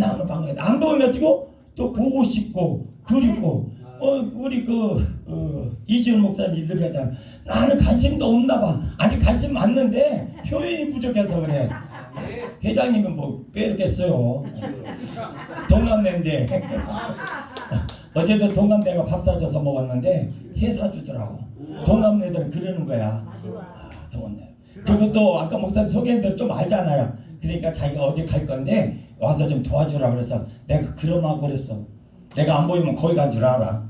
만나면 반가워요. 안 보면 어떻게 또 보고 싶고 그리고 우리 이지훈 목사님 이들 하잖아. 나는 관심도 없나 봐. 아니 관심 많는데 표현이 부족해서 그래. 회장님은 뭐 빼놓겠어요. 동갑내인데 어제도 동갑내가 밥 사줘서 먹었는데 해 사주더라고. 동갑내들은 그러는 거야. 동갑내. 그리고 또 아까 목사님 소개한 대로 좀 알잖아요. 그러니까 자기가 어디 갈 건데 와서 좀 도와주라 그래서 내가 그러마고 그랬어. 내가 안 보이면 거기 간 줄 알아.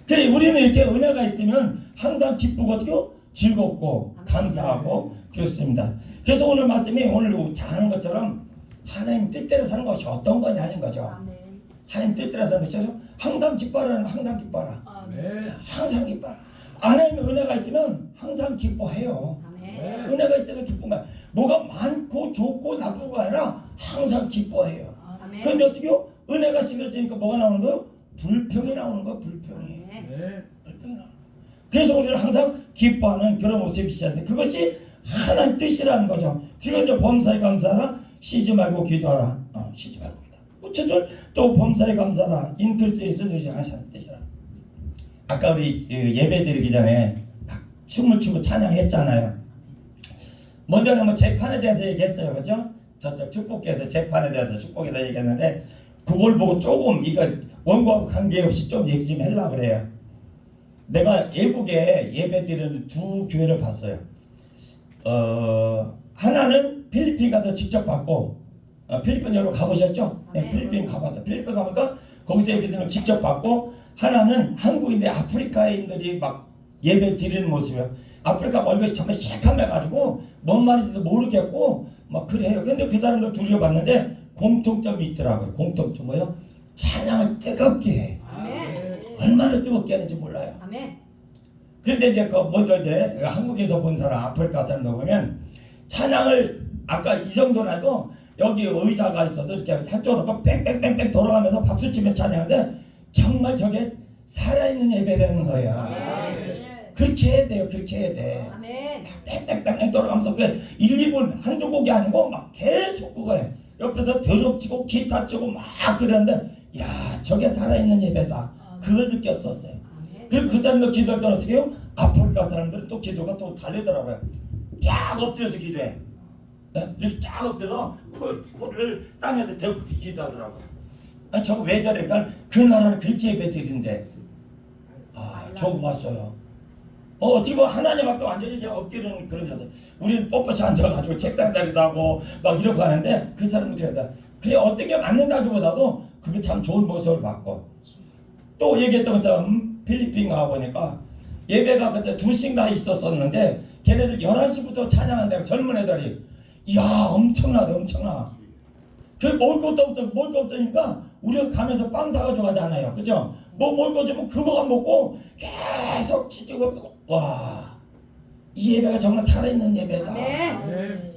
그래 우리는 이렇게 은혜가 있으면 항상 기쁘고 즐겁고 감사하고 그렇습니다. 그래서 오늘 말씀이 오늘 잘하는 것처럼 하나님 뜻대로 사는 것이 어떤 거냐는 거죠. 하나님 뜻대로 사는 것이 항상 기뻐하라는 항상 기뻐하라. 항상 기뻐하라. 하나님의 은혜가 있으면 항상 기뻐해요. 은혜가 있으면 기쁜 거야. 뭐가 많고 좋고 나쁘고가 아니라 항상 기뻐해요. 그런데 어떻게요? 은혜가 시그러지니까 뭐가 나오는 거예요? 불평이 나오는 거예요. 불평이. 불평이 나오는. 그래서 우리는 항상 기뻐하는 그런 모습이 있었는데 그것이 하나님 뜻이라는 거죠. 그리고 이제 범사에 감사하라. 쉬지 말고 기도하라. 쉬지 말고 기도하라. 어쨌든 또 범사에 감사하라. 인글자에서 너희 하나님 뜻이라. 아까 우리 예배 드리기 전에 막 춤을 추고 찬양했잖아요. 먼저는 뭐 재판에 대해서 얘기했어요. 그죠? 저쪽 축복교에서 재판에 대해서 축복에 대해서 얘기했는데 그걸 보고 조금 이거 원고하고 관계없이 좀 얘기 좀 하려고 그래요. 내가 외국에 예배 드리는 두 교회를 봤어요. 하나는 필리핀 가서 직접 받고 필리핀 여러분 가보셨죠? 네, 필리핀 가봤어. 필리핀 가보니까 거기서 예배 드리는 걸 직접 받고 하나는 한국인데 아프리카인들이 막 예배 드리는 모습이에요. 아프리카 얼굴이 정말 새카매가지고 뭔 말인지도 모르겠고 막 그래요. 근데 그 사람들 둘이 봤는데 공통점이 있더라고요. 공통점 뭐요? 찬양을 뜨겁게 해. 얼마나 뜨겁게 하는지 몰라요. 그런데 이제 먼저 이제 한국에서 본 사람, 아프리카 사람들 보면 찬양을 아까 이 정도라도 여기 의자가 있어도 이렇게 한쪽으로 뺑뺑뺑뺑 돌아가면서 박수 치며 찬양하는데 정말 저게 살아있는 예배라는 거예요. 그렇게 해야 돼요. 그렇게 해야 돼. 뺑뺑뺑뺑 돌아가면서 그 1, 2분 한두 곡이 아니고 막 계속 그거에 옆에서 드럼 치고 기타 치고 막 그러는데 야 저게 살아있는 예배다. 그걸 느꼈었어요. 그리고 그 사람들 기도할 때는 어떻게 해요? 아프리카 사람들은 또 기도가 또 다르더라고요. 쫙 엎드려서 기도해. 네? 이렇게 쫙 엎드려 코를 땅에서 대고 기도하더라고요. 아니 저거 왜 저래? 그러니까 그 나라를 그렇게 예배 드리는데 저거 봤어요. 어떻게 보면 하나님 앞에 완전히 그냥 엎드리는 그런 자세. 우리는 뻣뻣이 앉아가지고 책상 다리도 하고 막 이러고 하는데 그 사람은 그래다. 그래 어떤 게 맞는다기보다도 그게 참 좋은 모습을 봤고 또 얘기했던 것처럼 필리핀 가보니까 예배가 그때 2시인가 있었었는데 걔네들 11시부터 찬양한다고 젊은 애들이 이야 엄청나다 엄청나. 그 먹을 것도 없으니까 우리가 가면서 빵 사가지고 가잖아요. 그죠? 뭐 먹을 거 없으면 그거가 먹고 계속 치즈고 와, 이 예배가 정말 살아있는 예배다.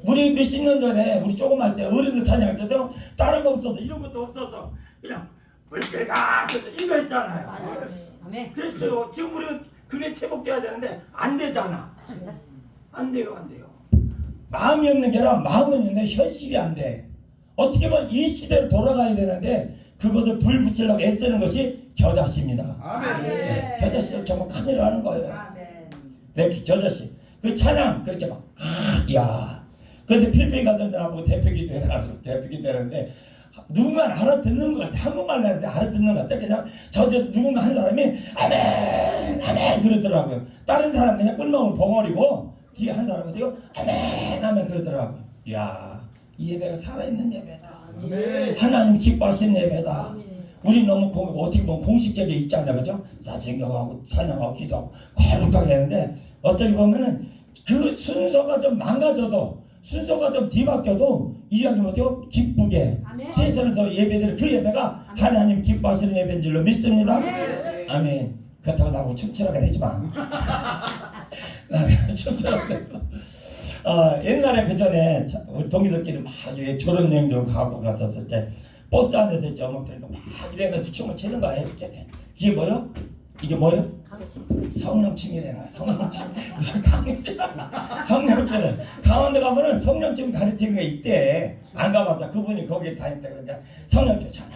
우리 몇십 년 전에 우리 조금 할 때 어른들 찬양할 때도 다른 거 없어서 이런 것도 없어서 그냥 우리가 이거 했잖아요. 그랬어요. 지금 우리는 그게 회복돼야 되는데 안 되잖아. 안 돼요. 마음이 없는 게 아니라 마음은 있는데 현실이 안 돼. 어떻게 보면 이 시대로 돌아가야 되는데 그것을 불 붙이려고 애쓰는 것이 겨자씨입니다. 네, 겨자씨를 정말 큰일 하는 거예요. 네, 겨자씨. 그 찬양 그렇게 막 야. 그런데 필리핀 가서 나보고 대표기도 되는데 누군가 알아듣는 것 같아. 한국말 하는데 알아듣는 것 같아. 그냥 저한테 누군가 한 사람이 아멘 아멘 그러더라고요. 다른 사람 그냥 꿀먹을 벙어리고 뒤에 한 사람은 되고 아멘 아멘 그러더라고요. 이야 이 예배가 살아있는 예배다. 하나님 기뻐하시는 예배다. 우리 너무 어떻게 보면 공식적에 있잖아요. 그죠? 사신경하고 찬양하고 기도하고 거룩하게 하는데 어떻게 보면은 그 순서가 좀 망가져도 순서가 좀 뒤바뀌어도 이야기는 어때요? 기쁘게 세상에서 예배드릴 그 예배가 하나님 기뻐하시는 예배인 줄로 믿습니다. 아멘. 그렇다고 나보고 춤추라고 하지 마. 춤추라고 하지 마. 옛날에 그 전에 우리 동기들끼리 막 졸업여행도 가고 갔었을 때 버스 안에서 이제 음악 들으니까 막 이러면서 춤을 추는 거예요. 그게 뭐요? 이게 뭐예요? 강심. 성령침이래요. 성령침. 무슨 강심? 성령침을 강원도 가면은 성령침 가르치는 게 있대. 안 가봐서 그분이 거기 다녔다 그러니까 성령침 참.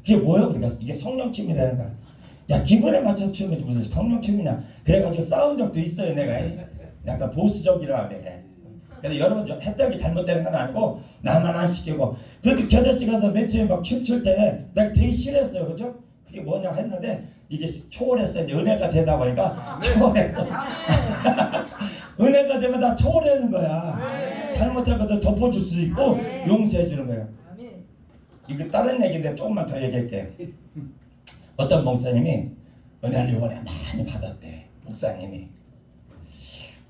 이게 뭐예요? 그러니까 이게 성령침이라는 거야. 야 기분에 맞춰서 추면 무슨 성령침이냐? 그래가지고 싸운 적도 있어요. 내가 약간 보수적이라 그래. 그래서 여러분 좀 했던 게 잘못되는 건 아니고 나만 안 시키고 그렇게 겨자씨 가서 맨 처음에 막 춤출 때 내가 되게 싫어했어요. 그죠? 그게 뭐냐고 했는데 이게 초월했어. 이제 은혜가 되다 보니까 초월했어. 은혜가 되면 다 초월하는 거야. 잘못한 것도 덮어줄 수 있고 용서해 주는 거예요. 이거 다른 얘기인데 조금만 더 얘기할게요. 어떤 목사님이 은혜를 이번에 많이 받았대. 목사님이.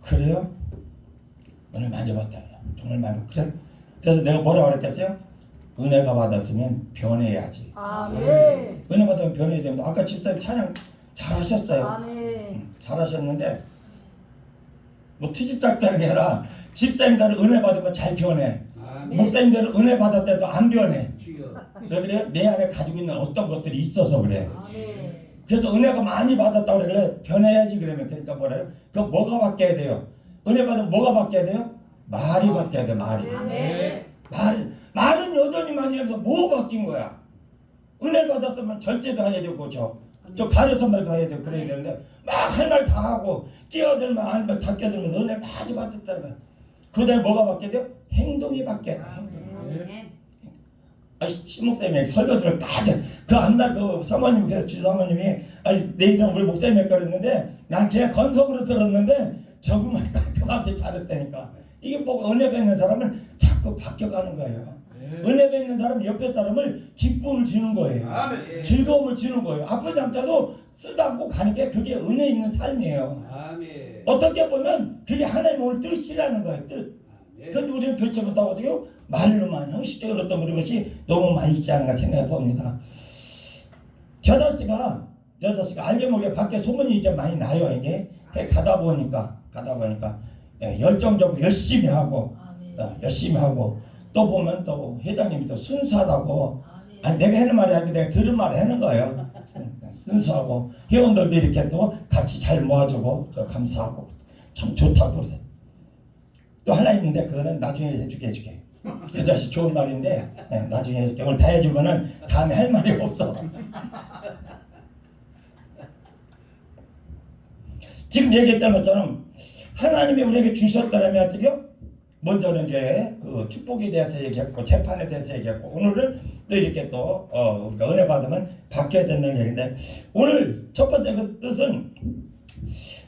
그래요? 은혜 많이 받았다. 정말 많이 받았다. 그래서 내가 뭐라고 그랬겠어요? 은혜가 받았으면 변해야지. 아멘. 은혜 받으면 변해야 됩니다. 아까 집사님 찬양 잘하셨어요. 아멘. 잘하셨는데 뭐 트집작다르게 해라. 집사님들은 은혜 받으면 잘 변해. 목사님들은 은혜 받았다도 안 변해. 왜 그래요? 내 안에 가지고 있는 어떤 것들이 있어서 그래. 아멘. 그래서 은혜가 많이 받았다고 그래. 변해야지 그러면. 그러니까 뭐래요? 그 뭐가 바뀌어야 돼요? 은혜 받으면 뭐가 바뀌어야 돼요? 말이 바뀌어야 돼. 말이. 아멘. 말은 여전히 많이 하면서 뭐 바뀐 거야? 은혜를 받았으면 절제도 해야 되고 저 바르선 말도 해야 되고 그래야 되는데 막 할 말 다 하고 끼어들면 할 말 다 끼어들면서 은혜를 많이 받았다는 거야. 그 다음에 뭐가 바뀌어야 돼요? 행동이 바뀌어야 돼. 아멘. 신목사님이 설교들을 그 앞날 그 사모님 그래서 주사모님이 내 이름 우리 목사님이 그랬는데 난 그냥 건성으로 들었는데 적응을 깔끔하게 잘했다니까. 이게 꼭 은혜가 있는 사람은 자꾸 바뀌어가는 거예요. 은혜가 있는 사람은 옆에 사람을 기쁨을 주는 거예요. 아멘. 즐거움을 주는 거예요. 아프지 않다도 쓰다고 가는 게 그게 은혜 있는 삶이에요. 아멘. 어떻게 보면 그게 하나님의 오늘 뜻이라는 거예요. 뜻. 그런데 우리는 그렇지 못하고 어떻게요? 말로만 형식적으로 어떤 그런 것이 너무 많이 있지 않은가 생각해 봅니다. 여자씨가 알게 모르게 밖에 소문이 이제 많이 나요. 이게 가다 보니까 열정적으로 열심히 하고 또 보면 또 회장님이 또 순수하다고 내가 하는 말이 아니고 내가 들은 말을 하는 거예요. 순수하고 회원들도 이렇게 또 같이 잘 모아주고 또 감사하고 참 좋다고 그러세요. 또 하나 있는데 그거는 나중에 해줄게. 그 자식 좋은 말인데 나중에 해줄게. 오늘 다 해주면은 다음에 할 말이 없어. 지금 얘기했던 것처럼 하나님이 우리에게 주셨다면 어떻게요? 먼저는 이제 그 축복에 대해서 얘기했고 재판에 대해서 얘기했고 오늘은 또 이렇게 또 우리가 은혜 받으면 바뀌어야 된다는 얘기인데 오늘 첫 번째 그 뜻은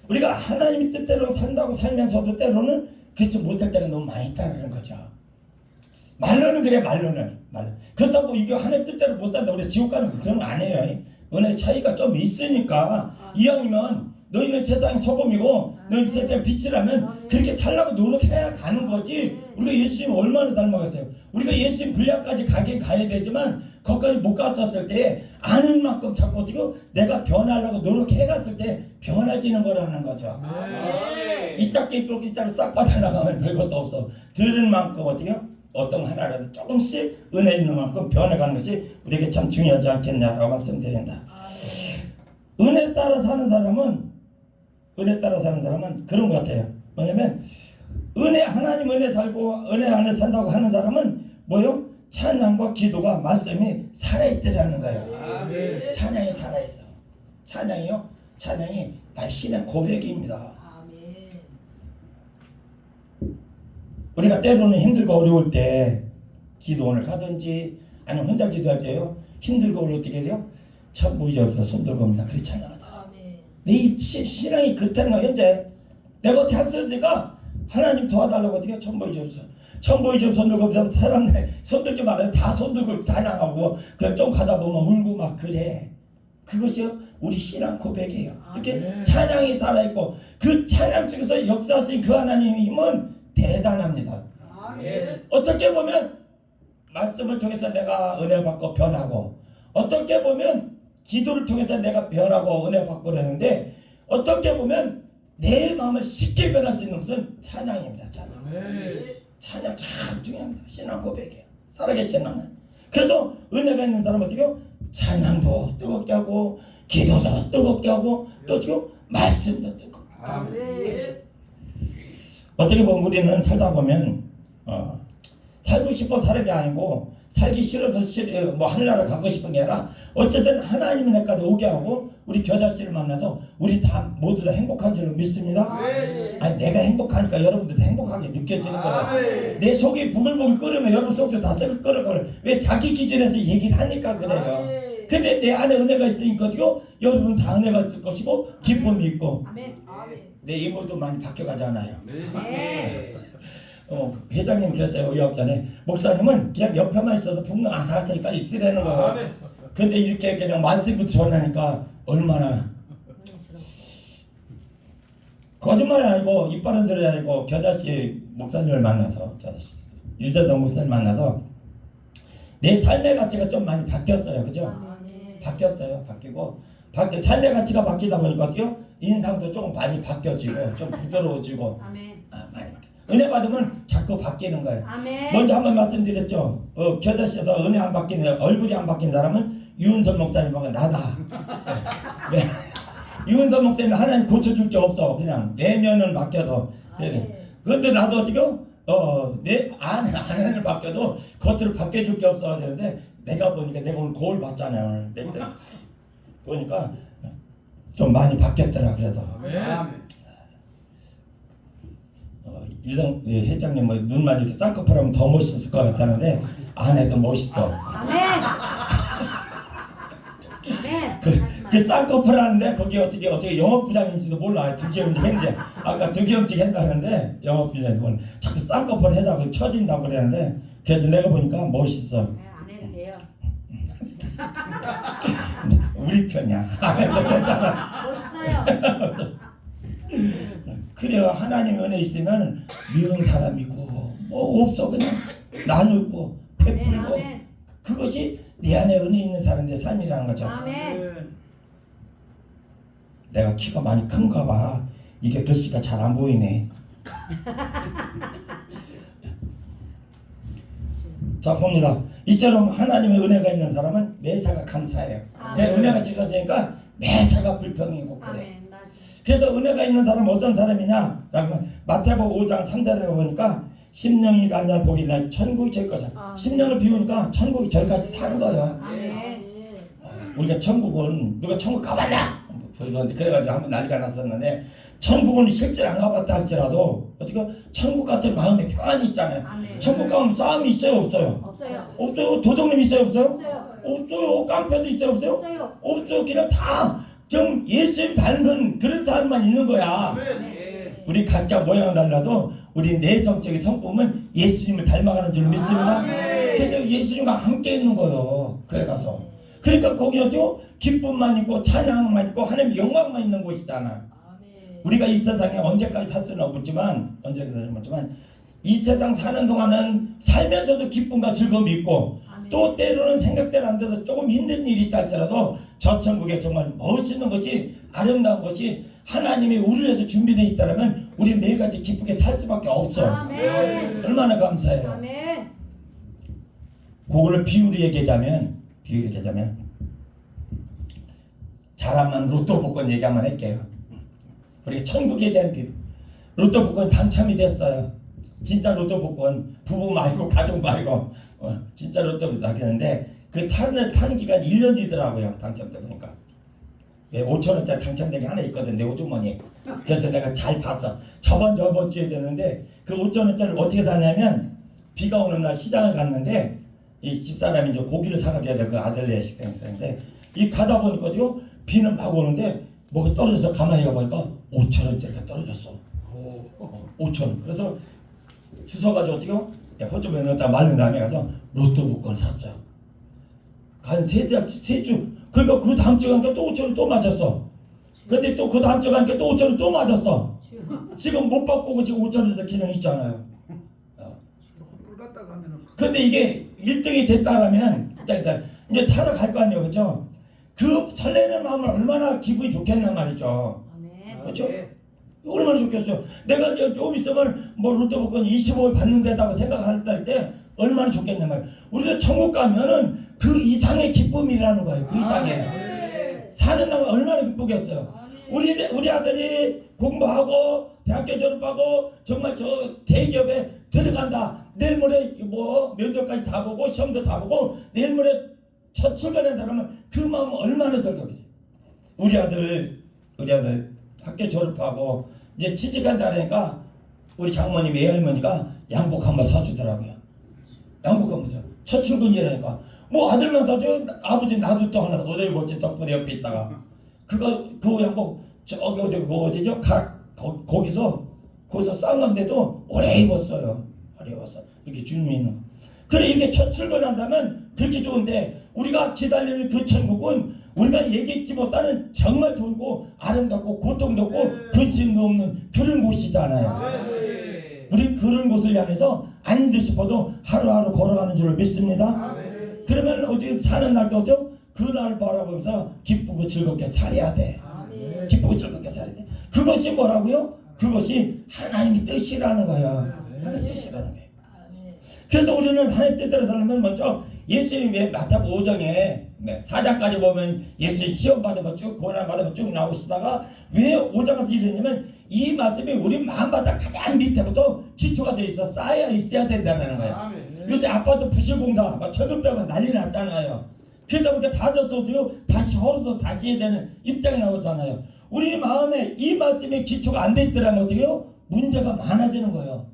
우리가 하나님의 뜻대로 산다고 살면서도 때로는 그렇지 못할 때가 너무 많이 있다는 거죠. 말로는 그래 말로. 그렇다고 이게 하나님 뜻대로 못 산다 우리 지옥 가는 거 그런 거 아니에요. 은혜 차이가 좀 있으니까 이왕이면 너희는 세상의 소금이고 너희는 세상의 빛이라면 그렇게 살라고 노력해야 가는 거지. 우리가 예수님 얼마나 닮아갔어요. 우리가 예수님 분량까지 가긴 가야 되지만 거기까지 못 갔었을 때 아는 만큼 자꾸 어떻게 내가 변하려고 노력해 갔을 때 변해지는 거라는 거죠. 이 짝게 입고 이 짝을 싹 빠져나가면 별것도 없어. 들은 만큼 어떻게 어떤 하나라도 조금씩 은혜 있는 만큼 변해가는 것이 우리에게 참 중요하지 않겠냐라고 말씀드린다. 은혜 따라 사는 사람은 그런 것 같아요. 뭐냐면 하나님 은혜 살고 은혜 안에 산다고 하는 사람은 뭐요? 찬양과 기도가 말씀이 살아있더라는 거예요. 아멘. 찬양이 살아있어. 찬양이 나의 신의 고백입니다. 아멘. 우리가 때로는 힘들고 어려울 때 기도원을 가든지 아니면 혼자 기도할 때요 힘들고 어려울 때 어떻게 돼요? 참 무리가 없어 손 들고 옵니다. 그렇지 찬양하자. 내 신앙이 그렇다는 거야. 현재 내가 어떻게 할 수 없으니까 하나님 도와달라고 어떻게 천보이점 손 들고 옵니다. 사람들 손 들지 말아요. 다 손 들고 찬양하고 좀 가다 보면 울고 막 그래. 그것이요 우리 신앙 고백이에요. 이렇게 찬양이 살아있고 그 찬양 속에서 역사하신 그 하나님의 힘은 대단합니다. 어떻게 보면 말씀을 통해서 내가 은혜를 받고 변하고 어떻게 보면 기도를 통해서 내가 변하고 은혜 받고 그러는데 어떻게 보면 내 마음을 쉽게 변할 수 있는 것은 찬양입니다. 찬양 참 중요합니다. 신앙 고백이에요. 살아계신 하나님. 그래서 은혜가 있는 사람은 어떻게 해요? 찬양도 뜨겁게 하고 기도도 뜨겁게 하고 또 어떻게 말씀도 뜨겁게 아멘. 어떻게 보면 우리는 살다 보면 살고 싶어 사는 게 아니고 살기 싫어서 뭐 하늘나라 가고 싶은 게 아니라 어쨌든 하나님의 내까지 오게 하고 우리 겨자씨를 만나서 우리 다 모두 다 행복한 줄로 믿습니다. 아니 내가 행복하니까 여러분들도 행복하게 느껴지는 거예요. 내 속이 부글부글 끓으면 여러분 속도 다 끓어가요. 왜 자기 기준에서 얘기를 하니까 그래요. 근데 내 안에 은혜가 있으니까 여러분 다 은혜가 있을 것이고 기쁨이 있고 아멘. 내 이모도 많이 바뀌어가잖아요. 네. 회장님 그랬어요. 의학 전에 목사님은 그냥 옆에만 있어도 분명 아삭아삭하니까 있으라는 거예요. 근데 이렇게 그냥 만세부터 전하니까 얼마나 거짓말이 아니고 입 바른 소리 아니고 겨자씨 목사님을 만나서 겨자씨 유재성 목사님 만나서 내 삶의 가치가 좀 많이 바뀌었어요. 그죠? 아멘. 바뀌었어요. 바뀌고 삶의 가치가 바뀌다 보니까 인상도 조금 많이 바뀌어지고 좀 부드러워지고 아멘. 많이 바뀌어요. 은혜 받으면 자꾸 바뀌는 거예요. 아멘. 먼저 한번 말씀드렸죠. 겨자씨에서 은혜 안 바뀌는 얼굴이 안 바뀐 사람은 유은선 목사님하고 나다. 네. 유은선 목사님 하나님 고쳐줄 게 없어. 그냥 내면은 바뀌어도. 그런데 나도 내 안을 바뀌어도 겉으로 바뀌어줄 게 없어. 그런데 내가 보니까 내가 오늘 거울 봤잖아요. 오늘 보니까 좀 많이 바뀌었더라. 그래서. 유성 회장님 뭐 눈만 이렇게 쌍꺼풀하면 더 멋있을 것 같다는데 안에도 멋있어. 아멘. 아멘. 그 쌍꺼풀 하는데 거기 어떻게 영업부장인지도 몰라. 득이형직 했는데 아까 득이형직 했다는데 영업부장인지 몰라. 자꾸 쌍꺼풀 해다가 처진다고 그러는데 그래도 내가 보니까 멋있어. 안 해도 돼요. 우리 편이야. 안 해도 된다. 멋있어요. 그래요. 하나님 은혜 있으면 미운 사람이고 뭐 없어. 그냥 나누고 베풀고 아멘. 그것이 내 안에 은혜 있는 사람들의 삶이라는 거죠. 아멘. 내가 키가 많이 큰가 봐. 이게 글씨가 잘 안 보이네. 자 봅니다. 이처럼 하나님의 은혜가 있는 사람은 매사가 감사해요. 아멘. 은혜가 식어지니까 매사가 불평이고 그래. 아멘. 맞- 그래서 은혜가 있는 사람은 어떤 사람이냐? 라면 마태복음 5장 3절에 보니까 심령이 간절 복이 날 천국이 될 것이야. 아멘. 심령을 비우니까 천국이 저기까지 사는 거예요. 아멘. 우리가 천국은 누가 천국 가봤나? 그래가지고 한번 난리가 났었는데 천국은 실제로 안 가봤다 할지라도 어떻게 천국 같은 마음의 평안이 있잖아요. 아멘. 천국 가면 싸움이 있어요 없어요? 없어요. 없어요. 도둑님 있어요 없어요? 없어요. 없어요. 깡패도 있어요 없어요? 없어요. 없어요. 그냥 다 좀 예수님 닮은 그런 사람만 있는 거야. 아멘. 우리 각자 모양은 달라도 우리 내성적인 성품은 예수님을 닮아가는 줄 믿습니다. 그래서 예수님과 함께 있는 거예요. 그래 가서 그러니까 거기는 또 기쁨만 있고 찬양만 있고 하나님의 영광만 있는 곳이잖아. 우리가 이 세상에 언제까지 살 수는 없지만 이 세상 사는 동안은 살면서도 기쁨과 즐거움이 있고 또 때로는 생각대로 안 돼서 조금 힘든 일이 있다 할지라도 저 천국에 정말 멋있는 것이 아름다운 것이 하나님이 우리를 위해서 준비되어 있다면 우리 매일같이 기쁘게 살 수밖에 없어요. 아멘. 얼마나 감사해요. 아멘. 그거를 비유로 얘기하자면 잘하면 로또 복권 얘기 한번 할게요. 우리가 천국에 대한 비유. 로또 복권 당첨이 됐어요. 진짜 로또 복권 부부 말고 가족 말고 진짜 로또를 나겠는데 그 타는 기간 1년이더라고요. 당첨돼 보니까 5천원짜리 당첨된 게 하나 있거든 내 호주머니에. 그래서 내가 잘 봤어. 저번 주에 됐는데 그 5천원짜리를 어떻게 사냐면 비가 오는 날 시장을 갔는데 이 집사람이 이제 고기를 사가줘야 돼. 그 아들네 식당에 있었는데 이 가다 보니까 비는 막 오는데 뭐가 떨어져서 가만히 가보니까 5천원짜리가 떨어졌어. 5천원. 그래서 주워가지고 어떻게 호주머니에 넣었다 말린 다음에 가서 로또 복권을 샀어요. 한 세 주. 그러니까 그 다음 주 가니까 또 5천원 또 맞았어. 근데 또 그 다음 주 가니까 또 5천원 또 맞았어. 지금 못 바꾸고 지금 5천원짜리 기능 있잖아요. 근데 이게 1등이 됐다라면 이제 타러 갈 거 아니에요. 그죠? 그 설레는 마음은 얼마나 기분이 좋겠냐 말이죠. 아멘. 그렇죠? 얼마나 좋겠어요. 내가 좀 있으면 뭐 로또 복권 25일 받는 데다가 생각할 때 얼마나 좋겠냐 말이야. 우리도 천국 가면은 그 이상의 기쁨이라는 거예요. 그 이상의. 아멘. 사는 나가 얼마나 기쁘겠어요. 우리 아들이 공부하고 대학교 졸업하고 정말 저 대기업에 들어간다. 내일 모레 뭐 면접까지 다 보고 시험도 다 보고 내일 모레 첫 출근한다 그러면 그 마음 얼마나 설거겠어요. 우리 아들 학교 졸업하고 이제 취직한다 그러니까 우리 장모님 외할머니가 양복 한번 사주더라고요. 양복 한번 사. 첫 출근이라니까 뭐 아들만 사줘. 아버지 나도 또 하나 얻어 입었지. 덕분에 옆에 있다가 그 양복 저기 어디죠? 거기서 싼 건데도 오래 입었어요. 오래 입었어. 이렇게 줄미 있는 거. 그래 이렇게 첫 출근한다면 그렇게 좋은데 우리가 기다리는 그 천국은 우리가 얘기했지 못하는 정말 좋고 아름답고 고통도 없고 근심도 없는 그런 곳이잖아요. 우린 그런 곳을 향해서 안 힘들 싶어도 하루하루 걸어가는 줄을 믿습니다. 그러면 어디 사는 날도 어때요? 그날을 바라보면서 기쁘고 즐겁게 살아야 돼. 기쁘고 즐겁게 살아야 돼. 그것이 뭐라고요? 그것이 하나님의 뜻이라는 거야. 하나님의 뜻이라는 거예요. 그래서 우리는 하나님의 뜻대로 살려면 먼저 예수님의 마태복음 5장에 4장까지 보면 예수님 시험 받은 거 쭉 고난 받은 거 쭉 나오시다가 왜 5장 가서 이러냐면 이 말씀이 우리 마음바닥 가장 밑에부터 기초가 돼 있어 쌓여 있어야 된다는 거예요. 요새 아파트 부실공사 막 철근 빼면 난리 났잖아요. 그러다 보니까 다 졌어도요 다시 헐어서 다시 해야 되는 입장이 나오잖아요. 우리 마음에 이 말씀의 기초가 안 돼 있더라면 어떻게요? 문제가 많아지는 거예요.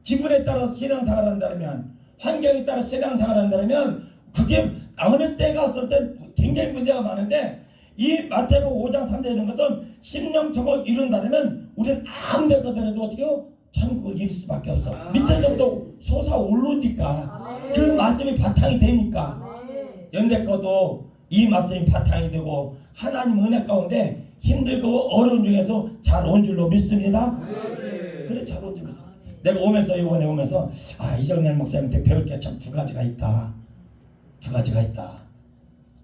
기분에 따라서 신앙생활을 한다면 환경에 따라 신앙생활을 한다면 그게 어느 때가 왔을 때 굉장히 문제가 많은데 이 마태복음 5장 3장 이런 것은 심령적으로 이룬다면 우리는 아무 데 가더라도 어떻게요? 천국을 이룰 수밖에 없어. 밑에서부터 솟아오르니까 그 말씀이 바탕이 되니까 연대 거도 이 말씀이 바탕이 되고 하나님 은혜 가운데 힘들고 어려운 중에서 잘 온 줄로 믿습니다. 그래 잘 온 줄 믿습니다. 내가 이번에 오면서 이정렬 목사님한테 배울 게 참 두 가지가 있다.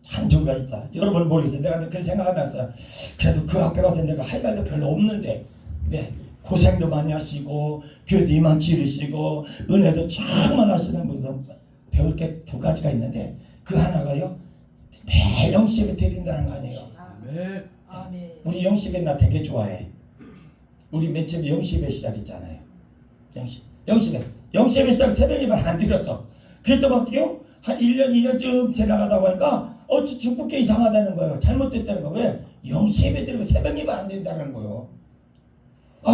한 조가 있다. 여러분 모르겠어요. 내가 그렇게 생각하면서 그래도 그 앞에 가서 내가 할 말도 별로 없는데 고생도 많이 하시고 교회도 이만치 이루시고 은혜도 정말 하시는 분들 배울 게 두 가지가 있는데 그 하나가요 매일 영시예배 드린다는 거 아니에요. 우리 영시예배 나 되게 좋아해. 우리 맨 처음에 영시예배 시작했잖아요. 영시예배 시작 새벽 예배를 안 드렸어. 그랬더니 어떻게요? 한 1년 2년쯤 지나가다 보니까 죽게 이상하다는 거예요. 잘못됐다는 거예요. 왜? 영시예배 드리고 새벽 예배 안 된다는 거예요.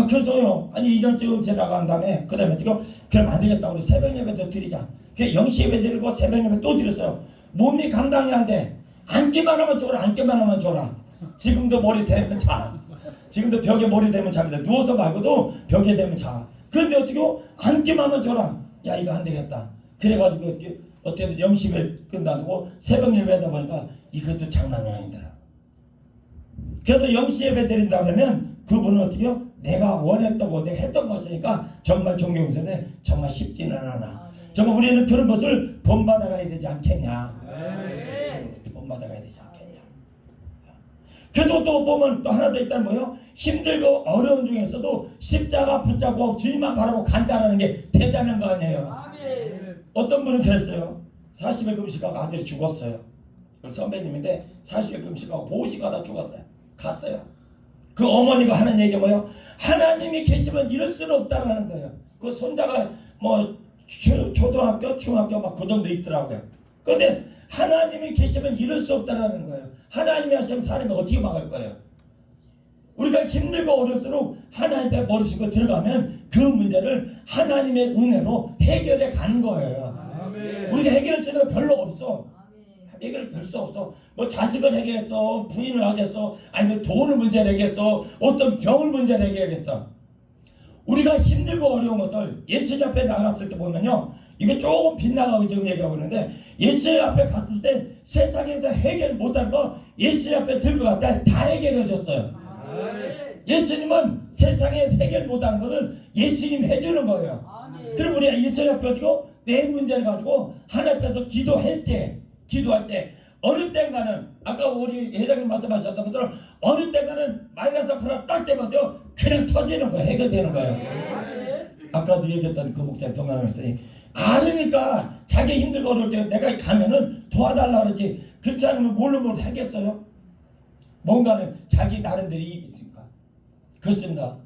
그래서요 한 2년쯤 지나간 다음에 그 다음에 어떻게 그럼 안 되겠다. 우리 새벽 예배도 드리자. 그래서 영시예배 드리고 새벽 예배 또 드렸어요. 몸이 감당이 안 돼. 앉기만 하면 줘라. 지금도 머리 대면 자. 지금도 벽에 머리 대면 잡니다. 누워서 말고도 벽에 대면 자. 그런데 어떻게 앉기만 하면 줘라. 야 이거 안 되겠다. 그래가지고 어떻게 영시배 끝나고 새벽 예배하다 보니까 이것도 장난이 아니더라. 그래서 영시예배 드린다 그러면 그분은 어떻게요? 내가 원했던 내가 했던 것이니까 정말 존경스러운데 정말 쉽지는 않아. 정말 우리는 그런 것을 본받아가야 되지 않겠냐. 본받아가야 되지 않겠냐. 그래도 또 보면 또 하나 더 있다는 거예요. 힘들고 어려운 중에서도 십자가 붙잡고 주님만 바라보고 간다는 게 대단한 거 아니에요. 어떤 분은 그랬어요. 40일 금식하고 아들이 죽었어요. 그 선배님인데 40일 금식하고 보시가다 죽었어요. 갔어요. 그 어머니가 하는 얘기가 뭐예요? 하나님이 계시면 이럴 수는 없다라는 거예요. 그 손자가 뭐 초등학교, 중학교 막 그 정도 있더라고요. 그런데 하나님이 계시면 이럴 수 없다라는 거예요. 하나님이 하시면 사람이 어떻게 막을 거예요? 우리가 힘들고 어려울수록 하나님의 머리속에 들어가면 그 문제를 하나님의 은혜로 해결해 가는 거예요. 우리가 해결할 수 있는 거 별로 없어. 해결할 수 없어. 뭐 자식을 해결했어, 부인을 하겠어, 아니면 돈을 문제를 해결했어, 어떤 병을 문제를 해결했어. 우리가 힘들고 어려운 것들 예수님 앞에 나갔을 때 보면요, 이게 조금 빗나가고 지금 얘기하고 있는데 예수님 앞에 갔을 때 세상에서 해결 못하는 거 예수님 앞에 들고 갔다 다 해결해 줬어요. 예수님은 세상에 해결 못하는 거는 예수님 해주는 거예요. 그럼 우리가 예수님 앞에 어떻게 내 문제를 가지고 하나님 앞에서 기도할 때 어느 때인가는 아까 우리 회장님 말씀하셨던 것처럼 어느 때인가는 마이너스 플러스 딱 되면 그냥 터지는 거예요. 해결되는 거예요. 아까도 얘기했던 그 목사님 동남아에서 알으니까 자기 힘들고 어려울 때 내가 가면은 도와달라 그러지. 그렇지 않으면 뭘로 하겠어요? 뭔가는 자기 나름대로 이익이 있으니까. 그렇습니다.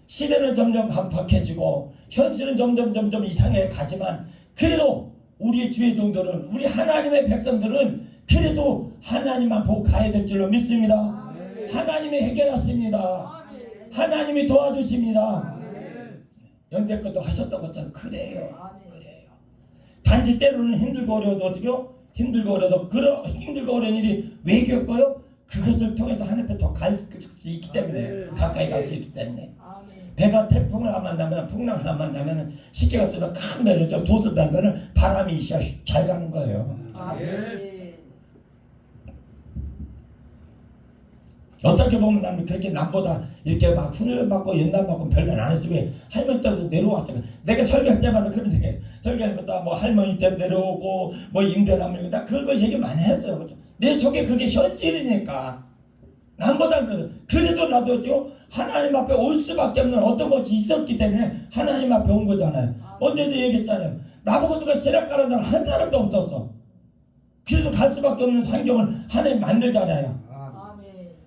시대는 점점 각박해지고 현실은 점점 이상해 가지만 그래도 우리 주의 종들은 우리 하나님의 백성들은 그래도 하나님만 보고 가야 될 줄로 믿습니다. 하나님이 해결하십니다. 하나님이 도와주십니다. 연대 것도 하셨던 것처럼 그래요. 단지 때로는 힘들고 어려워도 어떻게요? 힘들고 어려워도 힘들고 어려운 일이 왜 겪어요? 그것을 통해서 하나님 앞에 더 갈 수 있기 때문에 가까이 갈 수 있기 때문에 배가 태풍을 안 만나면 풍랑을 안 만나면 쉽게 갔으면 큰 배를 도스 달면은 바람이 잘 가는 거예요. 어떻게 보면 나는 그렇게 남보다 이렇게 막 훈련받고 연단받고 별로 안 했으면 할머니 때부터 내려왔어요. 내가 설교할 때마다 그런 얘기 설교할 때마다 뭐 할머니 때 내려오고 뭐 임대라면 나 그걸 얘기 많이 했어요. 내 속에 그게 현실이니까 남보다 그래도 나도 하나님 앞에 올 수밖에 없는 어떤 것이 있었기 때문에 하나님 앞에 온 거잖아요. 언제도 얘기했잖아요. 나보고 누가 시락가라는 사람 한 사람도 없었어. 그래도 갈 수밖에 없는 환경을 하나님 만들잖아요.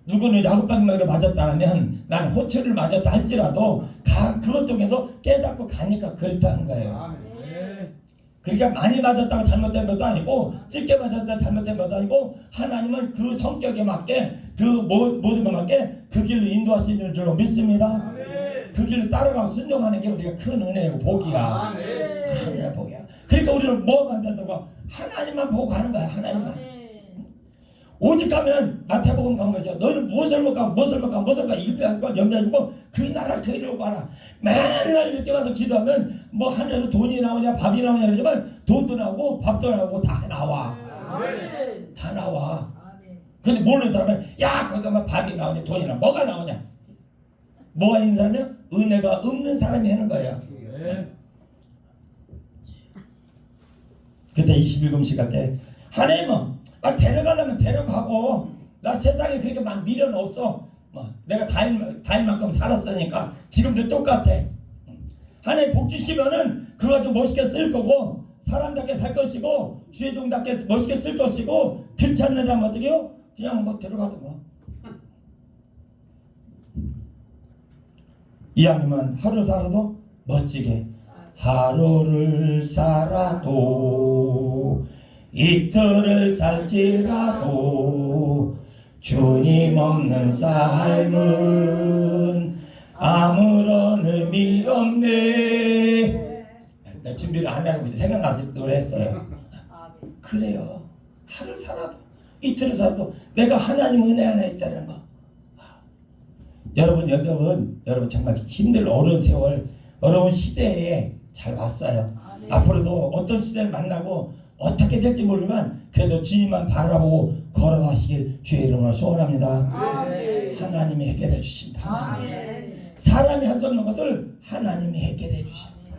누구는 야구방망이를 맞았다면 나는 호치를 맞았다 할지라도 그것 중에서 깨닫고 가니까 그렇다는 거예요. 그러니까 많이 맞았다고 잘못된 것도 아니고 짧게 맞았다고 잘못된 것도 아니고 하나님은 그 성격에 맞게 그 모든 것 맞게 그 길로 인도하시는 줄로 믿습니다. 그 길로 따라가고 순종하는 게 우리가 큰 은혜고 복이야. 큰 은혜 복이야. 그러니까 우리는 뭐가 안 된다고 하나님만 보고 가는 거야. 하나님만. 오직 가면 마태복음 간 거죠. 너는 무엇을 먹까 무엇을 먹까 무엇을 먹까 일배하고 염려하고 그 나라 그 이리로 가라. 맨날 이렇게 와서 기도하면 뭐 하늘에서 돈이 나오냐 밥이 나오냐 그러지만 돈도 나오고 밥도 나오고 다 나와. 다 나와. 근데 모르는 사람은 야 거기 가면 밥이 나오냐 돈이 나오냐 뭐가 나오냐. 뭐가 있는 사람이요? 은혜가 없는 사람이 하는 거예요. 그때 21금식 할 때 하나님은 데려가려면 데려가고 나 세상에 그렇게 막 미련 없어. 내가 다인 만큼 살았으니까 지금도 똑같아. 하나님 복 주시면은 그거 가지고 멋있게 쓸 거고 사람답게 살 것이고 주의 종답게 멋있게 쓸 것이고 그렇지 않는다면 어떻게 해요? 그냥 뭐 데려가든가. 이왕이면 하루 살아도 멋지게 하루를 살아도 이틀을 살지라도 주님 없는 삶은 아무런 의미 없네. 나 준비를 안 하고 생각나서 노래했어요. 그래요. 하루 살아도 이틀을 살아도 내가 하나님 은혜 하나 있다는 거. 여러분 정말 힘들 어려운 세월 어려운 시대에 잘 왔어요. 앞으로도 어떤 시대를 만나고 어떻게 될지 모르지만 그래도 주님만 바라보고 걸어가시길 주의 이름으로 소원합니다. 하나님이 해결해 주신다. 사람이 할 수 없는 것을 하나님이 해결해 주십니다.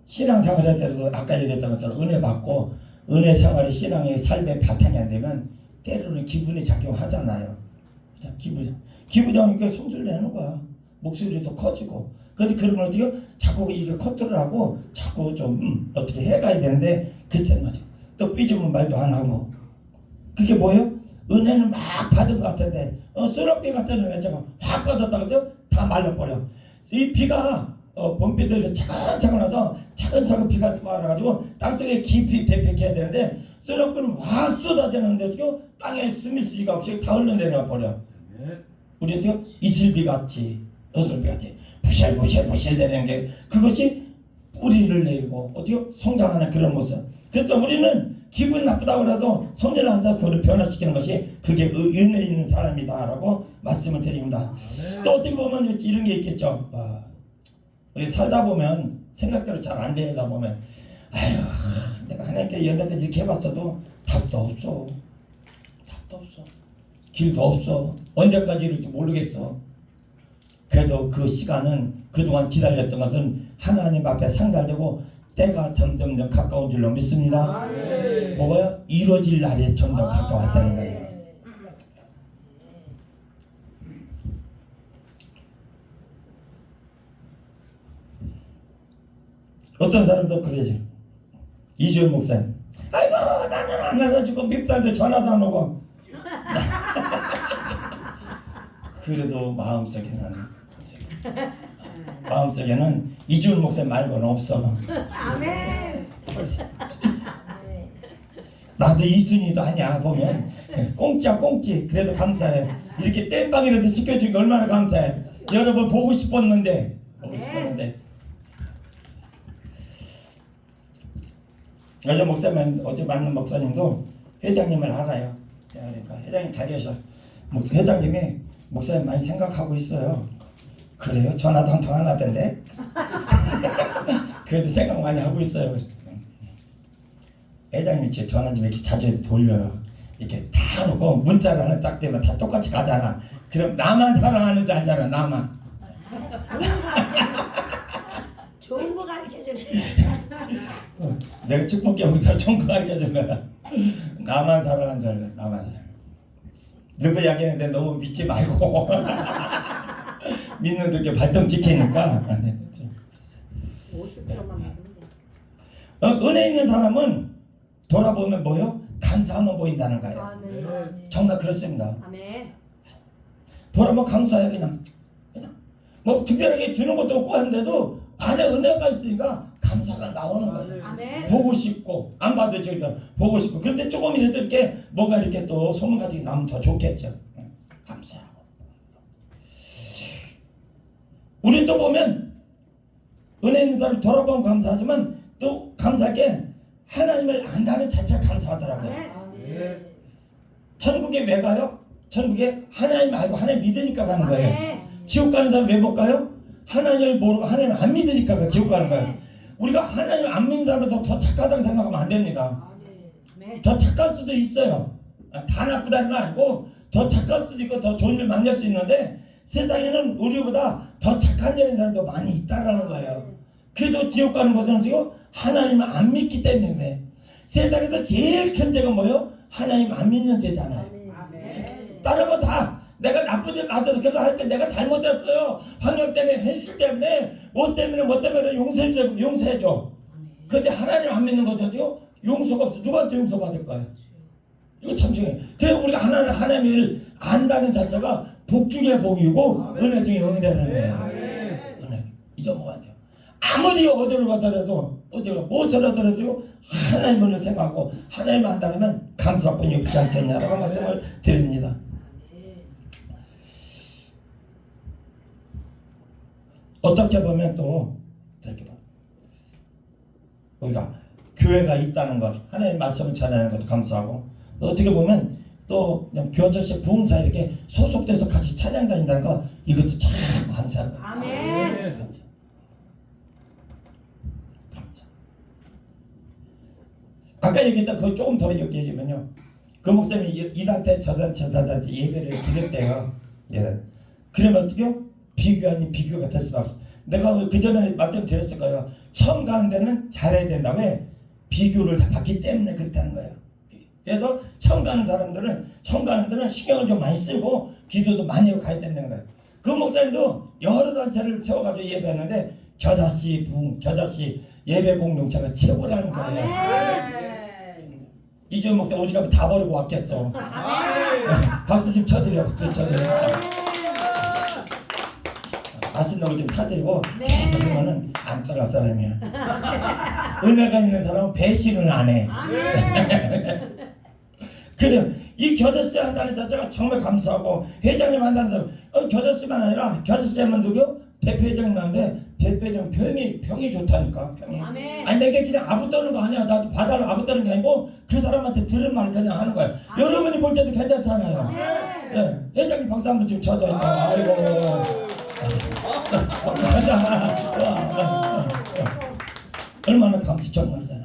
신앙생활 할 때도 아까 얘기했던 것처럼 은혜 받고 은혜 생활이 신앙의 삶의 바탕이 안 되면 때로는 기분이 작용하잖아요. 기분이 오니까 성질을 내는 거야. 목소리도 커지고. 근데 그런 걸 어떻게 자꾸 이게 컨트롤하고 자꾸 좀 어떻게 해가야 되는데 그렇다는 거죠. 또 삐지면 말도 안 하고. 그게 뭐예요? 은혜는 막 받은 것 같은데 쓰러비 같은 은혜가 확 받았다가 다 말라버려. 이 비가 봄비들이 차근차근 와서 차근차근 비가 말아가지고 땅속에 깊이 배백해야 되는데 쓰러비는 확 쏟아지는데 어떻게 땅에 스미스지가 없이 다 흘러내려 버려. 우리 어떻게 이슬비같이 어슬비같이 부실부실 내리는 게 그것이 뿌리를 내리고 어떻게 성장하는 그런 모습. 그래서 우리는 기분 나쁘다고 해도 성질을 한다고 그걸 변화시키는 것이 그게 은혜 있는 사람이다라고 말씀을 드립니다. 또 어떻게 보면 이런 게 있겠죠. 우리 살다 보면 생각대로 잘 안 되다 보면 아유 내가 하나님께 연단까지 이렇게 해봤어도 답도 없어. 길도 없어. 언제까지 이럴지 모르겠어. 그래도 그 시간은 그동안 기다렸던 것은 하나님 앞에 상달되고 때가 점점 가까운 줄로 믿습니다. 뭐가요? 이루어질 날이 점점 가까웠다는 거예요. 어떤 사람도 그러죠. 이주연 목사님, 아이고 나는 안 알아주고 밉다는데 전화도 안 오고. 그래도 마음속에는 이주연 목사님 말고는 없어. 아멘. 나도 이순이도 아니야. 보면 꽁찌야 꽁찌. 그래도 감사해. 이렇게 땜빵이라도 시켜주니까 얼마나 감사해. 여러분 보고 싶었는데 어제 목사님, 어제 만난 목사님도 회장님을 알아요. 그러니까 회장님 잘 계셔. 회장님이 목사님 많이 생각하고 있어요. 그래요? 전화도 한 통 안 하던데. 그래도 생각 많이 하고 있어요. 회장님이 제 전화 좀 이렇게 자주 돌려요. 이렇게 다 놓고 문자를 하나 딱 되면 다 똑같이 가잖아. 그럼 나만 사랑하는 줄 알잖아. 나만. 좋은 거 가르쳐주네. 내가 축복계 목사를 좋은 거 가르쳐준 거야. 나만 사랑하는 줄 알아. 나만 사랑. 누구 이야기했는데 너무 믿지 말고. 믿는 게 발동 지키니까. 50%만 먹으면 은혜 있는 사람은 돌아보면 뭐요? 감사하면 보인다는 거예요. 아멘. 정말 그렇습니다. 아멘. 돌아보면 감사해. 그냥 뭐 특별하게 주는 것도 없고 하는데도 안에 은혜가 있으니까 감사가 나오는 거예요. 아멘. 보고 싶고 안 봐도 저기다 보고 싶고. 그런데 조금이라도 이렇게 뭔가 이렇게 또 소문같이 나면 더 좋겠죠. 감사하고. 우리 또 보면 은혜 있는 사람 돌아보면 감사하지만 또 감사할 게 하나님을 안다는 자체가 감사하더라고요. 아멘. 천국에 왜 가요? 천국에 하나님 알고 하나님 믿으니까 가는 거예요. 아멘. 지옥 가는 사람 왜 못 가요? 하나님을 모르고 하나님 안 믿으니까 지옥 가는 거예요. 우리가 하나님 안 믿는 사람보다 더 착하다고 생각하면 안 됩니다. 아멘. 더 착할 수도 있어요. 다 나쁘다는 거 아니고 더 착할 수도 있고 더 좋은 일 만날 수 있는데 세상에는 우리보다 더 착한 일인 사람도 많이 있다라는 거예요. 그래도 지옥 가는 것은 하나님을 안 믿기 때문에. 세상에서 제일 큰 죄가 뭐예요? 하나님 안 믿는 죄잖아요. 아멘. 다른 거 다 내가 나쁜 일 받아서 그거 할 때 내가 잘못했어요. 환경 때문에, 현실 때문에, 뭐 때문에 용서해줘. 근데 하나님 안 믿는 거죠. 용서가 없어. 누구한테 용서받을 거예요? 이거 참 중요해요. 그래서 우리가 하나님을 안다는 자체가 복 중에 복이고 은혜 중에 은혜라는 거예요. 은혜. 잊어먹어야 돼요. 아무리 어디로 가더라도 무엇을 하더라도 하나님을 생각하고 하나님을 안다면 감사뿐이 없지 않겠냐라고 말씀을 드립니다. 어떻게 보면 또 이렇게 봐. 우리가 교회가 있다는 것, 하나님의 말씀을 전하는 것도 감사하고, 어떻게 보면 또 그냥 교저씨 부흥사 이렇게 소속돼서 같이 찬양 다닌다는 거, 이것도 참 감사한 거예요. 아멘. 감사. 아까 얘기했던 그거 조금 더 얘기해주면요, 그 목사님이 이단테 저단테 예배를 드렸대요. 예. 그러면 어떻게요? 비교 아닌 비교가 될 수밖에 없어. 내가 그 전에 말씀드렸을 거예요. 처음 가는 데는 잘해야 된다. 왜? 비교를 받기 때문에 그렇다는 거예요. 그래서 처음 가는 사람들은 신경을 좀 많이 쓰고 기도도 많이 하고 가야 된다는 거예요. 그 목사님도 여러 단체를 세워가지고 예배했는데 겨자씨 예배 공동체가 최고라는 거예요. 아멘. 이주연 목사 오직 가면 다 버리고 왔겠어. 박수 좀 쳐드려. 맛있는 거 좀 사드리고 계속 그러면은 안 떠날 사람이야. 은혜가 있는 사람은 배신을 안 해. 그래, 이 겨자씨 한다는 자체가 정말 감사하고, 회장님 한다는 사람, 겨자씨만 아니라 겨자씨 하면 누구요? 대표회장님 하는데 대표회장 평이 좋다니까. 평이. 아멘. 아니 내가 그냥 아부 떠는 거 아니야. 나도 바다를 아부 떠는 게 아니고 그 사람한테 들은 말 그냥 하는 거야. 아멘. 여러분이 볼 때도 괜찮잖아요. 아멘. 예, 회장님 박수 한번 좀 쳐줘요. 아이고. 얼마나 감사 정말이잖아.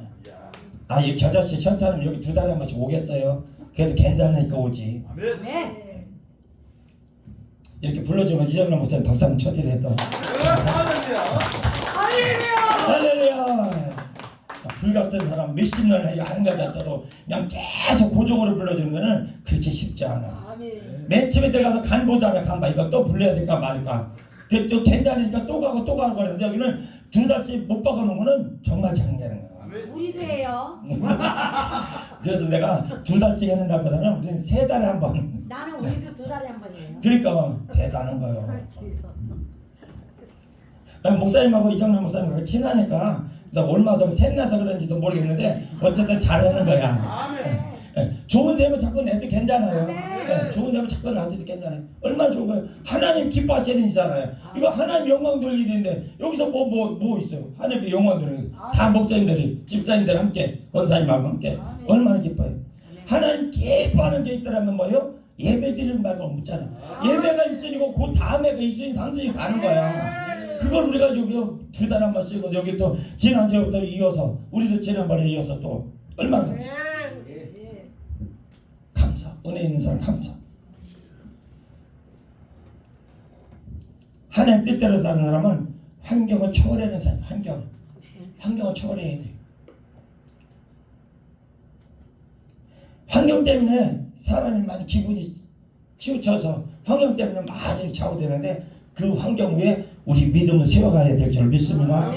이 겨자씨 현사는 여기 2달에 한 번씩 오겠어요. 그래도 괜찮으니까 오지. 아멘. 이렇게 불러주면 이정남 목사님 박수 한번 쳐드려도. 할렐루야. 불같은 사람 몇십 년을 한 가지 같아도 그냥 계속 고정으로 불러주는 거는 그렇게 쉽지 않아. 맨 처음에 들어가서 간 보잖아. 간봐. 이거 또 불러야 될까 말까. 또 괜찮으니까 또 가고 그러는데 여기는 2달씩 못 박아놓은 거는 정말 장례는 거야. 우리도 해요. 그래서 내가 2달씩 하는 날보다는 우리는 3달에 한 번. 나는 우리도 2달에 한 번이에요. 그러니까 대단한 거예요. 그렇지. 목사님하고 이정남 목사님하고 친하니까 나 올마서 샘나서 그런지도 모르겠는데 어쨌든 잘하는 거야. 예, 좋은 셈은 자꾸 내도 괜찮아요. 예, 좋은 셈은 자꾸 놔도 괜찮아요. 얼마나 좋은 거예요. 하나님 기뻐하시는 일이잖아요. 이거 하나님 영광 돌릴 일인데 여기서 뭐 있어요. 하나님의 영광 돌리는 일. 다 목사님들이 집사님들 함께 권사님하고 함께 얼마나 기뻐요. 하나님 기뻐하는 게 있더라면 뭐예요? 예배 드리는 말고 없잖아. 예배가 있으니까 그 다음에가 있으니 상승이 가는 거야. 그걸 우리가 여기 2달에 한 번씩 여기 또 지난주부터 이어서 우리도 지난번에 이어서 또 얼마나 감사. 감사. 은혜 있는 사람 감사. 하나님 뜻대로 사는 사람은 환경을 초월하는 사람. 환경을 초월해야 돼. 환경 때문에 사람이 많이 기분이 치우쳐서 환경 때문에 많이 좌우되는데 그 환경 위에 우리 믿음을 세워가야 될 줄 믿습니다.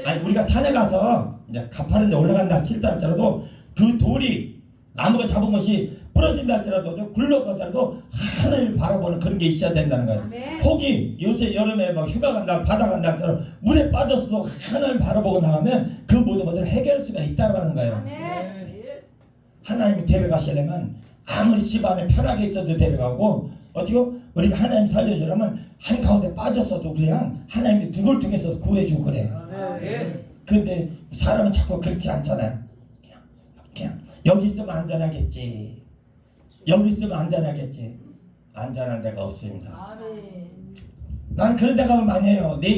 아니 우리가 산에 가서 이제 가파른 데 올라간다 칠다 할지라도 그 돌이 나무가 잡은 것이 부러진다 할지라도 굴러가더라도 하늘을 바라보는 그런 게 있어야 된다는 거예요. 혹이 요새 여름에 막 휴가 간다 바다 간다 할지라도 물에 빠졌어도 하늘을 바라보고 나가면 그 모든 것을 해결할 수가 있다는 거예요. 하나님이 데려가시려면 아무리 집안에 편하게 있어도 데려가고 어디요? 우리가 하나님 살려주려면 한가운데 빠졌어도 그냥 하나님이 누굴 통해서 구해주고 그래. 근데 사람은 자꾸 그렇지 않잖아요. 그냥 여기 있으면 안전하겠지. 여기 있으면 안전하겠지. 안전한 데가 없습니다. 난 그런 생각을 많이 해요. 내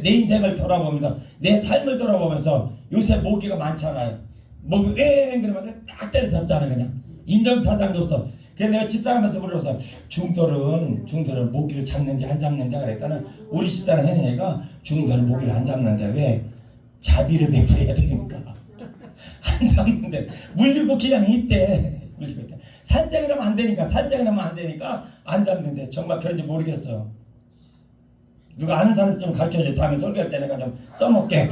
인생을 돌아보면서 내 삶을 돌아보면서 요새 모기가 많잖아요. 모기 그러면 딱 때려잡잖아 그냥. 인정사장도 없어. 그래서 내가 집사람한테 물어서 중돌은 모기를 잡는지 안 잡는지 그랬더니 우리 집사람 해는 애가 중돌은 모기를 안 잡는데 왜? 자비를 베풀어야 되니까 안 잡는데 물리고 그냥 있대. 살생을 하면 안 되니까 안 잡는데 정말 그런지 모르겠어. 누가 아는 사람 좀 가르쳐줘. 다음에 설교할 때 내가 좀 써먹게. 에?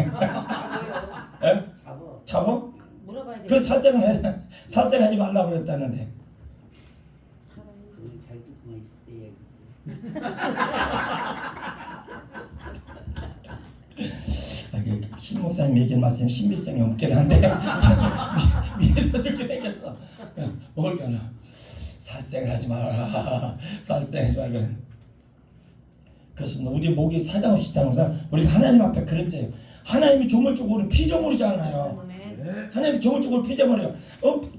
잡어? 물어봐야 돼. 그 살생하지 말라고 그랬다는데. 잘 듣고만 있을 때 신 목사님 얘기는 말씀 신비성이 없긴 한데 믿어 죽게 생겼어. 뭘까나 살생을 하지 마라. 살생하지 말라. 그래서 우리 목이 사정없이 당사 우리가 하나님 앞에 그런 자예요. 하나님이 조물조물 피조물이잖아요. 하나님이 조물조물 피조물이에요.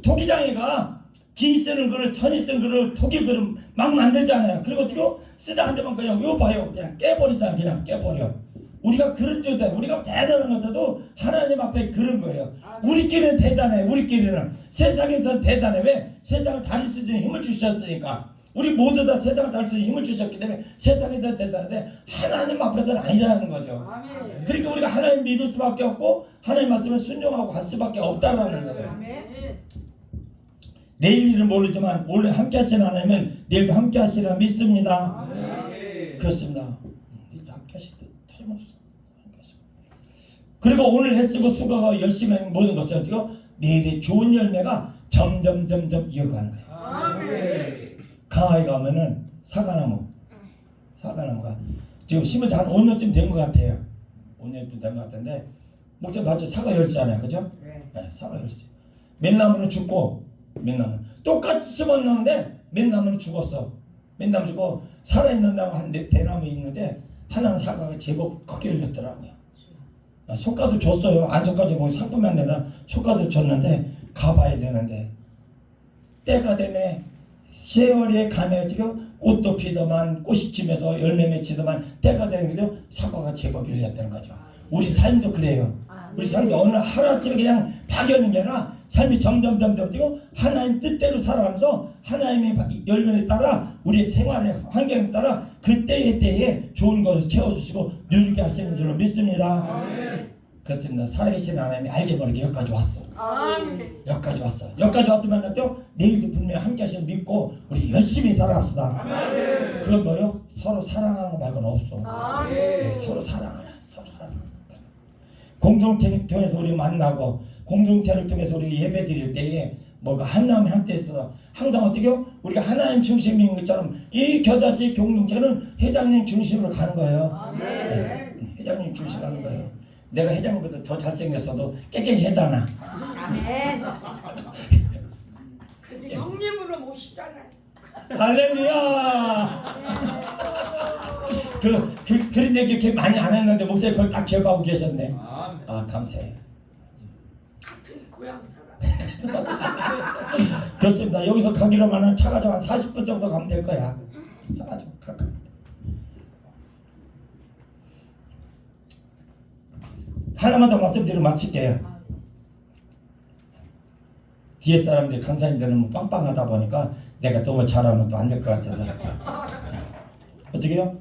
토기장애가 기 쓰는 그릇, 천이 쓰는 그릇, 토기 그릇 막 만들잖아요. 그리고 또 쓰다 안 되면 그냥 요 봐요. 그냥 깨버리잖아. 그냥 깨버려. 우리가 그런 존재, 우리가 대단한 것들도 하나님 앞에 그런 거예요. 우리끼리는 대단해. 우리끼리는 세상에서 대단해. 왜? 세상을 다릴 수 있는 힘을 주셨으니까. 우리 모두 다 세상을 다릴 수 있는 힘을 주셨기 때문에 세상에서 대단한데 하나님 앞에서는 아니라는 거죠. 그러니까 우리가 하나님 믿을 수밖에 없고 하나님 말씀을 순종하고 갈 수밖에 없다라는 거예요. 내일 일은 모르지만 오늘 함께 하시는 하나님은 내일도 함께 하시리라 믿습니다. 그렇습니다. 내일도 함께 하시리라 틀림없어. 그리고 오늘 애쓰고 수고하고 열심히 하는 모든 것을 어디고 내일의 좋은 열매가 점점 이어가는 거예요. 강화에 가면은 사과나무가 지금 심은 지 한 5년쯤 된 것 같아요. 5년쯤 된 것 같은데 목사 맞죠? 사과 열쇠잖아요, 그죠? 네, 사과 열쇠. 맨나무는 죽고 맨나무 똑같이 심었는데 맨나무는 죽었어. 맨나무 죽고 살아있는 나무 한 대나무 있는데 하나는 사과가 제법 크게 열렸더라고요. 속가도 줬어요. 안 속가도 뭐 상품이 안 되나 속가도 줬는데 가봐야 되는데 때가 되네. 세월에 가면 꽃도 피더만 꽃이 지면서 열매 맺히더만 때가 되는 거죠. 사과가 제법 열렸다는 거죠. 우리 삶도 그래요. 우리 삶이 어느 하루아침에 그냥 박여는 게 아니라 삶이 점점 뛰고 하나님 뜻대로 살아가면서 하나님의 열매에 따라 우리의 생활의 환경에 따라 그 때에 좋은 것을 채워주시고 누리게 하시는 줄로 믿습니다. 그렇습니다. 살아계신 하나님이 알게 모르게 여기까지 왔어. 여기까지 왔어. 여기까지 왔으면 또 내일도 분명히 함께 하시는 믿고 우리 열심히 살아갑시다. 그건 뭐요? 서로 사랑하는 거 말고는 없어. 네, 서로 사랑하라. 서로 사랑. 공동체를 통해서 우리 만나고 공동체를 통해서 우리 예배 드릴 때에 뭐가 하나님 함께 있어서 항상 어떻게요? 우리가 하나님 중심인 것처럼 이 겨자씨 공동체는 회장님 중심으로 가는 거예요. 네, 회장님 중심으로 가는 거예요. 내가 회장님보다 더 잘생겼어도 깨끗해잖아. 아멘. 그래도 형님으로 모시잖아요. 할렐루야. 그런 얘기 이렇게 많이 안 했는데 목사님 그걸 딱 기억하고 계셨네. 아 감사해요. 같은 고향 사람. 그렇습니다. 여기서 가기로만은 차 가지고 한 40분 정도 가면 될 거야. 차 가지고 가까. 하나만 더 말씀드리고 마칠게요. 뒤에 사람들이 강사님들은 뭐 빵빵하다 보니까 내가 너무 잘하면 또 안 될 것 같아서 어떻게 해요?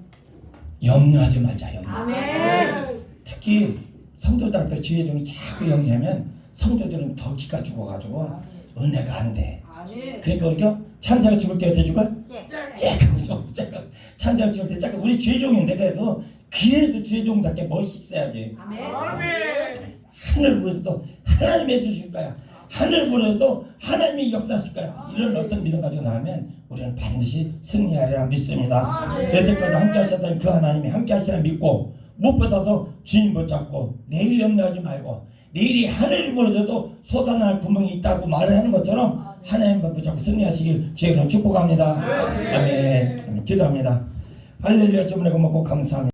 염려하지 말자. 염려. 아멘. 특히 성도들 앞에 주의 종이 자꾸 염려하면 성도들은 더 기가 죽어가지고 은혜가 안 돼. 그러니까 우리가 찬사를 죽을 때 어떻게 죽어요? 쬐끔 찬사를 죽을 때 쬐끔. 우리 주의 종인데 그래도 주의 종답게 멋있어야지. 아멘. 하늘 부르도 하나님이 해주실 거야. 하늘 부르도 하나님이 역사하실 거야. 이런 어떤 믿음 가지고 나오면 우리는 반드시 승리하리라 믿습니다. 여태까지 함께 하셨던 그 하나님이 함께 하시라 믿고 무엇보다도 주님 붙잡고 내일 염려하지 말고 내일이 하늘이 부르도 솟아날 구멍이 있다고 말을 하는 것처럼 하나님만 붙잡고 승리하시길 주의 이름 축복합니다. 아멘. 기도합니다. 할렐루야. 주문에 고맙고 감사합니다.